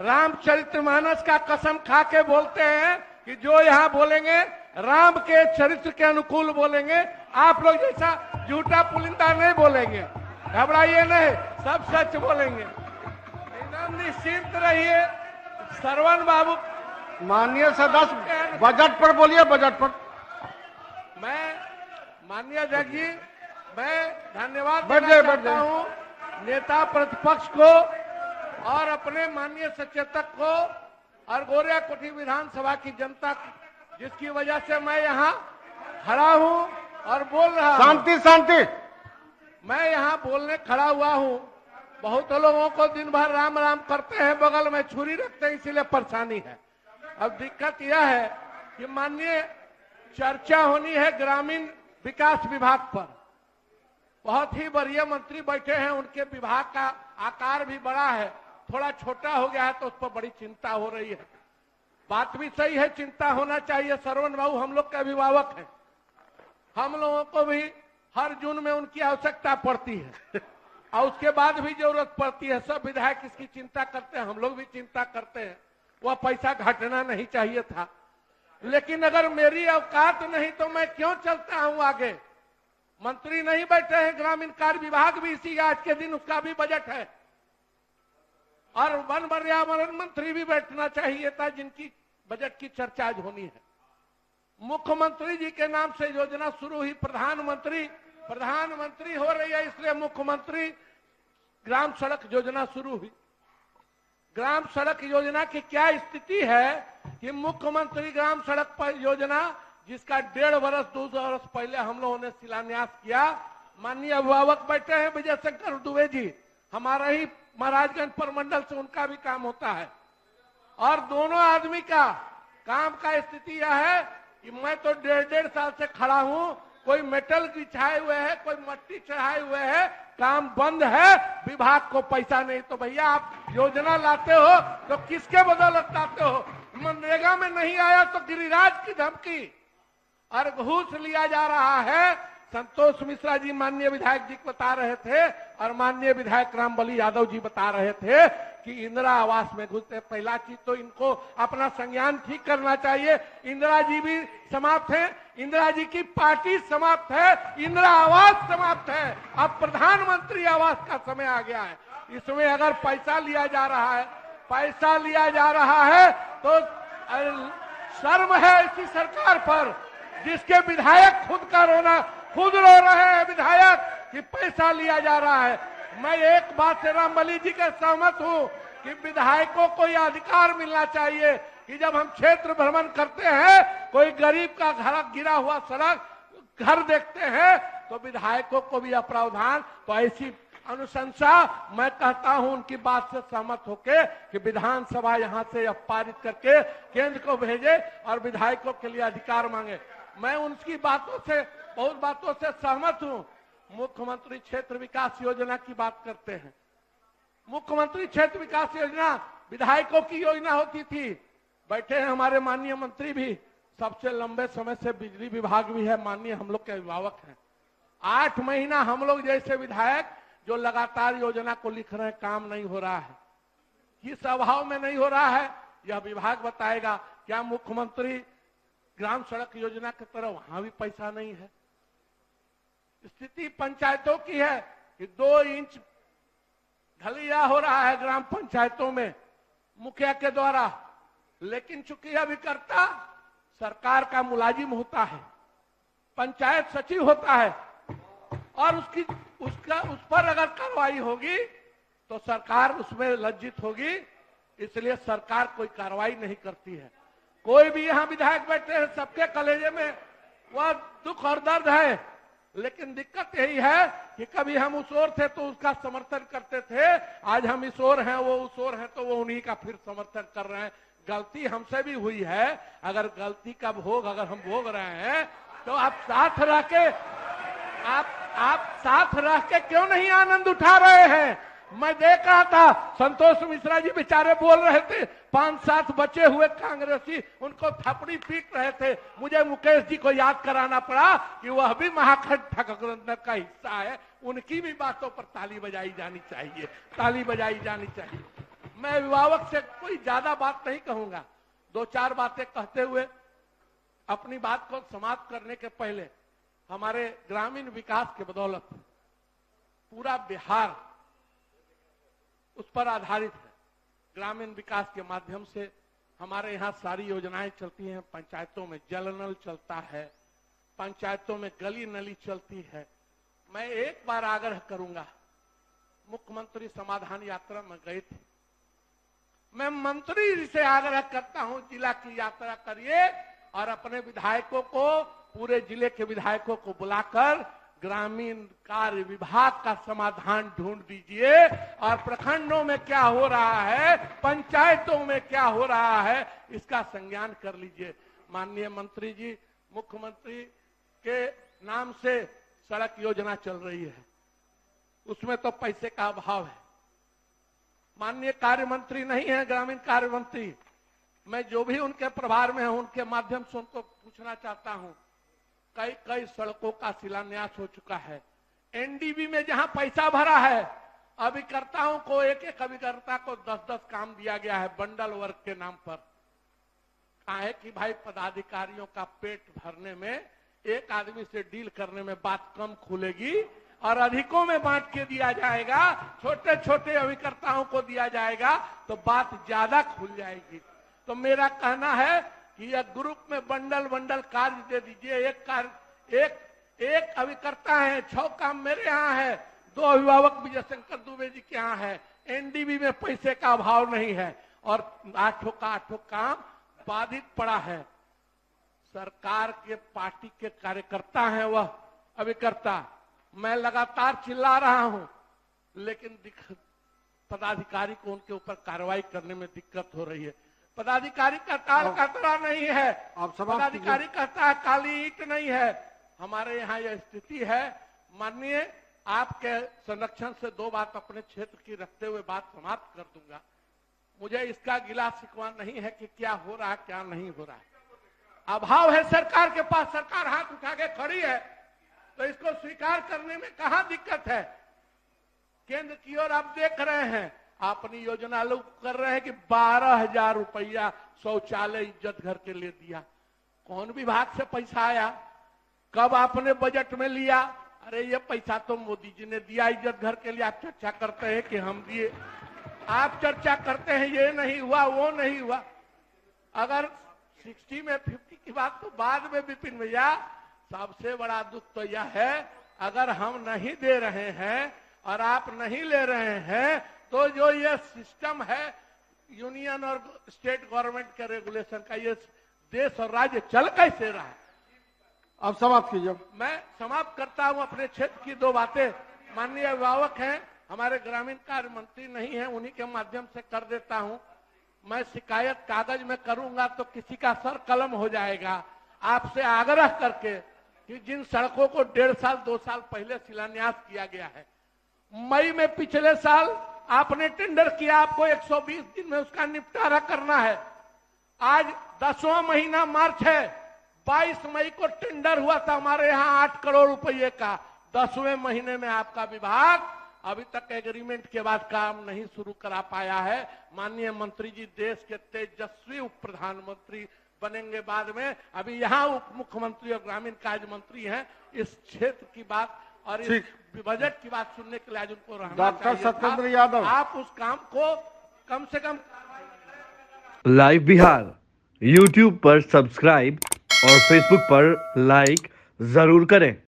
रामचरितमानस का कसम खा के बोलते हैं कि जो यहाँ बोलेंगे राम के चरित्र के अनुकूल बोलेंगे। आप लोग जैसा झूठा पुलिंदा नहीं बोलेंगे, घबराइए नहीं, सब सच बोलेंगे। एकदम निश्चिंत रहिए। श्रवण बाबू, माननीय सदस्य बजट पर बोलिए, बजट पर। मैं माननीय अध्यक्ष जी, मैं धन्यवाद बढ़ देना जाए। चाहता हूँ नेता प्रतिपक्ष को और अपने माननीय सचेतक को और गोरिया कोठी विधानसभा की जनता जिसकी वजह से मैं यहाँ खड़ा हूँ और बोल रहा हूँ। शांति शांति। मैं यहाँ बोलने खड़ा हुआ हूँ। बहुत लोगों को दिन भर राम राम करते हैं, बगल में छुरी रखते हैं, इसीलिए परेशानी है। अब दिक्कत यह है कि माननीय चर्चा होनी है ग्रामीण विकास विभाग पर। बहुत ही वरीय मंत्री बैठे हैं, उनके विभाग का आकार भी बड़ा है, थोड़ा छोटा हो गया है तो उस पर बड़ी चिंता हो रही है। बात भी सही है, चिंता होना चाहिए। श्रवण बाबू हम लोग के अभिभावक हैं, हम लोगों को भी हर जून में उनकी आवश्यकता पड़ती है और उसके बाद भी जरूरत पड़ती है। सब विधायक इसकी चिंता करते हैं, हम लोग भी चिंता करते हैं। वह पैसा घटना नहीं चाहिए था, लेकिन अगर मेरी औकात नहीं तो मैं क्यों चलता हूं आगे। मंत्री नहीं बैठे हैं, ग्रामीण कार्य विभाग भी इसी आज के दिन उसका भी बजट है और वन पर्यावरण मंत्री भी बैठना चाहिए था, जिनकी बजट की चर्चा आज होनी है। मुख्यमंत्री जी के नाम से योजना शुरू हुई, प्रधानमंत्री हो रही है, इसलिए मुख्यमंत्री ग्राम सड़क योजना शुरू हुई। ग्राम सड़क योजना की क्या स्थिति है कि मुख्यमंत्री ग्राम सड़क योजना जिसका 1.5 वर्ष 2 वर्ष पहले हम लोगों ने शिलान्यास किया, माननीय अभिभावक बैठे हैं विजय शंकर दुबे जी, हमारा ही महाराजगंज प्रमंडल से उनका भी काम होता है। और दोनों आदमी का काम का स्थिति यह है कि मैं तो 1.5 साल से खड़ा हूं, कोई मेटल बिछाए हुए है, कोई मट्टी चढ़ाए हुए है, काम बंद है, विभाग को पैसा नहीं। तो भैया आप योजना लाते हो तो किसके बदौलत लाते हो? मनरेगा में नहीं आया तो गिरिराज की धमकी और घूस लिया जा रहा है। संतोष मिश्रा जी माननीय विधायक जी बता रहे थे और माननीय विधायक रामबली यादव जी बता रहे थे कि इंदिरा आवास में घुसते। पहला चीज तो इनको अपना संज्ञान ठीक करना चाहिए। इंदिरा जी भी समाप्त है, इंदिरा जी की पार्टी समाप्त है, इंदिरा आवास समाप्त है। अब प्रधानमंत्री आवास का समय आ गया है। इसमें अगर पैसा लिया जा रहा है तो शर्म है इसी सरकार पर, जिसके विधायक खुद रो रहे हैं विधायक कि पैसा लिया जा रहा है। मैं एक बात से रामबली जी के सहमत हूं कि विधायकों को यह अधिकार मिलना चाहिए कि जब हम क्षेत्र भ्रमण करते हैं, कोई गरीब का घर गिरा हुआ सड़क घर देखते हैं, तो विधायकों को भी प्रावधान। तो ऐसी अनुशंसा मैं कहता हूं उनकी बात से सहमत होके कि विधानसभा यहां से पारित करके केंद्र को भेजे और विधायकों के लिए अधिकार मांगे। मैं उनकी बहुत बातों से सहमत हूं। मुख्यमंत्री क्षेत्र विकास योजना की बात करते हैं। मुख्यमंत्री क्षेत्र विकास योजना विधायकों की योजना होती थी। बैठे हैं हमारे माननीय मंत्री भी, सबसे लंबे समय से बिजली विभाग भी है, माननीय हम लोग के अभिभावक हैं। 8 महीना हम लोग जैसे विधायक जो लगातार योजना को लिख रहे हैं, काम नहीं हो रहा है। किस अभाव में नहीं हो रहा है यह विभाग बताएगा। क्या मुख्यमंत्री ग्राम सड़क योजना की तरह वहां भी पैसा नहीं है? स्थिति पंचायतों की है कि 2 इंच ढलैया हो रहा है ग्राम पंचायतों में मुखिया के द्वारा, लेकिन चूंकि अभिकर्ता सरकार का मुलाजिम होता है, पंचायत सचिव होता है और उस पर अगर कार्रवाई होगी तो सरकार उसमें लज्जित होगी, इसलिए सरकार कोई कार्रवाई नहीं करती है। कोई भी यहाँ विधायक बैठे हैं, सबके कलेजे में वह दुख और दर्द है, लेकिन दिक्कत यही है कि कभी हम उस ओर थे तो उसका समर्थन करते थे, आज हम इस ओर हैं, वो उस ओर हैं तो वो उन्हीं का फिर समर्थन कर रहे हैं। गलती हमसे भी हुई है, अगर गलती का भोग अगर हम भोग रहे हैं तो आप साथ रह के क्यों नहीं आनंद उठा रहे हैं? मैं देख रहा था संतोष मिश्रा जी बेचारे बोल रहे थे, 5-7 बचे हुए कांग्रेसी उनको थपड़ी पीट रहे थे। मुझे मुकेश जी को याद कराना पड़ा कि वह भी महागठबंधन का हिस्सा है, उनकी भी बातों पर ताली बजाई जानी चाहिए। मैं अभिभावक से कोई ज्यादा बात नहीं कहूंगा। 2-4 बातें कहते हुए अपनी बात को समाप्त करने के पहले, हमारे ग्रामीण विकास के बदौलत पूरा बिहार उस पर आधारित है। ग्रामीण विकास के माध्यम से हमारे यहाँ सारी योजनाएं चलती हैं। पंचायतों में जल नल चलता है, पंचायतों में गली नली चलती है। मैं एक बार आग्रह करूंगा, मुख्यमंत्री समाधान यात्रा में गए थे, मैं मंत्री से आग्रह करता हूं जिला की यात्रा करिए और अपने विधायकों को, पूरे जिले के विधायकों को बुलाकर ग्रामीण कार्य विभाग का समाधान ढूंढ दीजिए और प्रखंडों में क्या हो रहा है, पंचायतों में क्या हो रहा है, इसका संज्ञान कर लीजिए। माननीय मंत्री जी, मुख्यमंत्री के नाम से सड़क योजना चल रही है, उसमें तो पैसे का अभाव है। माननीय कार्य मंत्री नहीं है, ग्रामीण कार्य मंत्री, मैं जो भी उनके प्रभार में हूं उनके माध्यम से उनको पूछना चाहता हूं, कई सड़कों का शिलान्यास हो चुका है। एनडीबी में जहां पैसा भरा है, अभिकर्ताओं को, एक अभिकर्ता को 10-10 काम दिया गया है बंडल वर्क के नाम पर। कहा है कि भाई पदाधिकारियों का पेट भरने में, एक आदमी से डील करने में बात कम खुलेगी और अधिकों में बांट के दिया जाएगा, छोटे छोटे अभिकर्ताओं को दिया जाएगा तो बात ज्यादा खुल जाएगी। तो मेरा कहना है कि यह ग्रुप में बंडल कार्य दे दीजिए। एक अभिकर्ता है, 6 काम मेरे यहाँ है, 2 अभिभावक विजय शंकर दुबे जी के यहाँ है। एनडीबी में पैसे का अभाव नहीं है और 8 काम बाधित पड़ा है। सरकार के पार्टी के कार्यकर्ता हैं वह अभिकर्ता। मैं लगातार चिल्ला रहा हूं, लेकिन पदाधिकारी को उनके ऊपर कार्रवाई करने में दिक्कत हो रही है। पदाधिकारी का ताल कतरा नहीं है, पदाधिकारी कहता है काली ईंट नहीं है। हमारे यहाँ यह स्थिति है। माननीय, आपके संरक्षण से 2 बात अपने क्षेत्र की रखते हुए बात समाप्त कर दूंगा। मुझे इसका गिला शिकवा नहीं है कि क्या हो रहा है क्या नहीं हो रहा है। अभाव है सरकार के पास, सरकार हाथ उठा के खड़ी है, तो इसको स्वीकार करने में कहां दिक्कत है। केंद्र की ओर आप देख रहे हैं, अपनी योजना लोग कर रहे हैं कि 12,000 रुपया शौचालय इज्जत घर के लिए दिया। कौन विभाग से पैसा आया, कब आपने बजट में लिया? अरे ये पैसा तो मोदी जी ने दिया इज्जत घर के लिए। आप चर्चा करते हैं कि हम दिए, आप चर्चा करते हैं ये नहीं हुआ वो नहीं हुआ। अगर 60 में 50 की बात तो बाद में विपिन भैया, सबसे बड़ा दुख तो यह है अगर हम नहीं दे रहे हैं और आप नहीं ले रहे हैं तो जो ये सिस्टम है यूनियन और स्टेट गवर्नमेंट के रेगुलेशन का, ये देश और राज्य चल कैसे रहा है। अब समाप्त कीजिए। मैं समाप्त करता हूं अपने क्षेत्र की 2 बातें। माननीय अभिभावक हैं, हमारे ग्रामीण कार्य मंत्री नहीं है, उन्हीं के माध्यम से कर देता हूं। मैं शिकायत कागज में करूंगा तो किसी का सर कलम हो जाएगा। आपसे आग्रह करके कि जिन सड़कों को 1.5 साल 2 साल पहले शिलान्यास किया गया है, मई में पिछले साल आपने टेंडर किया, आपको 120 दिन में उसका निपटारा करना है। आज 10वां महीना मार्च है, 22 मई को टेंडर हुआ था हमारे यहाँ 8 करोड़ रुपए का। 10वें महीने में आपका विभाग अभी तक एग्रीमेंट के बाद काम नहीं शुरू करा पाया है। माननीय मंत्री जी देश के तेजस्वी उप प्रधानमंत्री बनेंगे बाद में, अभी यहाँ उप मुख्यमंत्री और ग्रामीण कार्य मंत्री हैं। इस क्षेत्र की बात और इस बजट की बात सुनने के लिए आज उनको रहना डॉक्टर सत्येंद्र यादव, आप उस काम को कम से कम। लाइव बिहार YouTube पर सब्सक्राइब और Facebook पर लाइक जरूर करें।